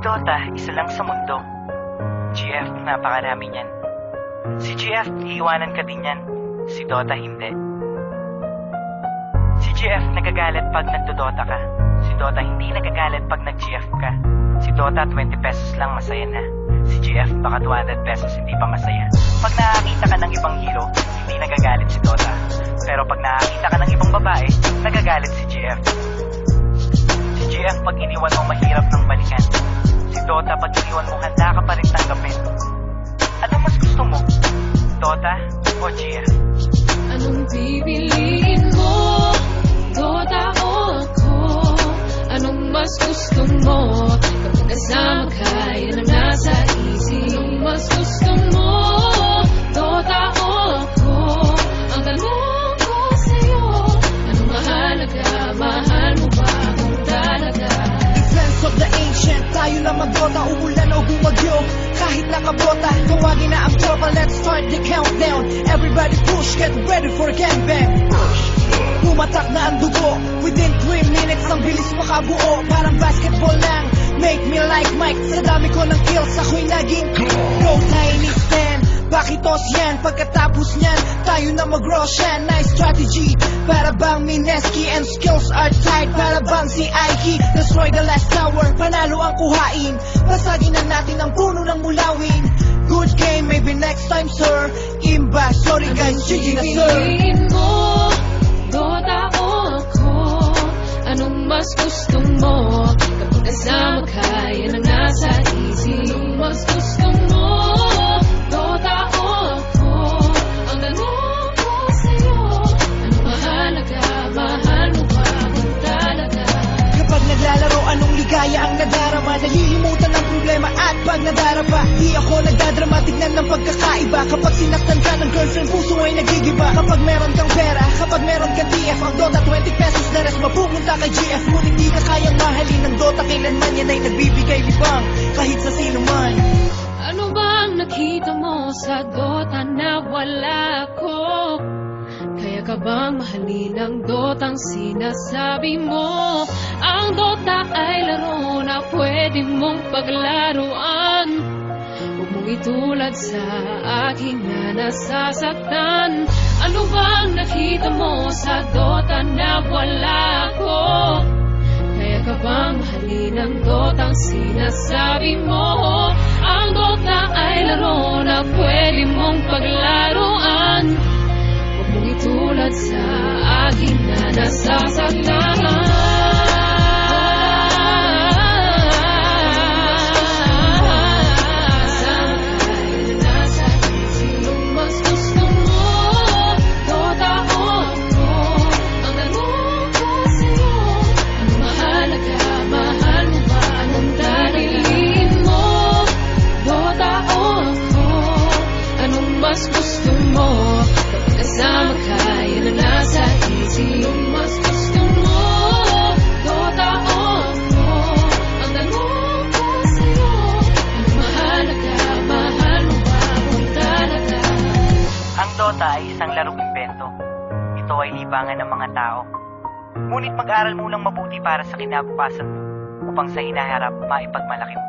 Dota, isa lang sa mundo. GF, napakarami niyan. Si GF, iiwanan ka din yan. Si Dota, hindi. Si GF, nagagalit pag nagdodota ka. Si Dota, hindi nagagalit pag nag-GF ka. Si Dota, 20 pesos lang, masaya na. Si GF, baka 200 pesos, hindi pa masaya. Pag nakakita ka ng ibang hero, hindi nagagalit si Dota. Pero pag nakakita ka ng ibang babae, nagagalit si GF. Si GF, pag iniwan mo, mahirap ng balikan. Si Dota, pag iniwan mo, handa ka pa rin tanggapin. Ano mas gusto mo? Dota o GF? Anong pipiliin mo? Dota o ako? Anong mas gusto mo? Kapag kasama ka, yan ang nasa isip. Anong mas gusto mo? Dota o ako? Ang tanong ko sa'yo, anong mahalaga? Mahal mo ba kung talaga? Defense of the ancient, tayo na mag-Dota, umulan o bumagyo. Kahit nakabota, tawagin na ang tropa, let's start the countdown. Everybody push, get ready for gangbang. Pumatak na ang dugo, within 3 minutes ang bilis makabuo. Parang basketball lang, make me like Mike. Sa dami ko ng kills, ako'y naging go tiny stand. Bakitos yan, pagkatapos niyan tayo na mag-Roshan. Nice strategy, para bang Mineski. And skills are tight, para bang si Aiki. Destroy the last tower, panalo ang kuhain. Basagin na natin ang puno ng mulawin. Good game, maybe next time sir. Imba, sorry guys, GG na sir. Pipiliin mo? Dota o ako? Anong mas gusto mo? Kapag kasama ka, yan ang nasa isip. Anong mas gusto mo? Dota o ako? Ang tanong ko sa'yo, anong mahalaga? Mahal mo ba kung talaga? Kapag naglalaro, anong ligaya ang nadarama? Nalilimutan ang problema at pag nadarapa, di ako nagdadrama, tignan ng pagkakaiba. Kapag sinaktan ka ng girlfriend, puso ay nagigiba. Kapag meron kang pera, kapag meron kang TF, ang Dota 20 pesos na rest mapupunta kay GF. Ngunit di ka kayang mahalin ng Dota, kailanman yan ay nagbibigay libang kahit sa sino man. Ano bang nakita mo sa Dota na wala ko? Kaya ka bang mahalin ang Dotang sinasabi mo? Ang Dota ay laro na pwede mong paglaruan. Huwag mong itulad sa aking na nasasaktan. Ano bang nakita mo sa Dota na wala ko? Kaya ka bang mahalin ang Dotang sinasabi mo? Ang Dota ay laro na pwede mong paglaruan. Huwag mong itulad sa akin na nasasaktan. Mas gusto mo kapag kasama ka, yan ang nasa isip. Mas gusto mo, Dota o ako? Ang tanong ko sa'yo, anong mahalaga? Mahal mo ba kung talaga? Ang Dota ay isang larong imbento. Ito ay libangan ng mga tao. Ngunit mag-aral mo lang mabuti para sa kinabukasan mo upang sa hinaharap maipagmalaki mo.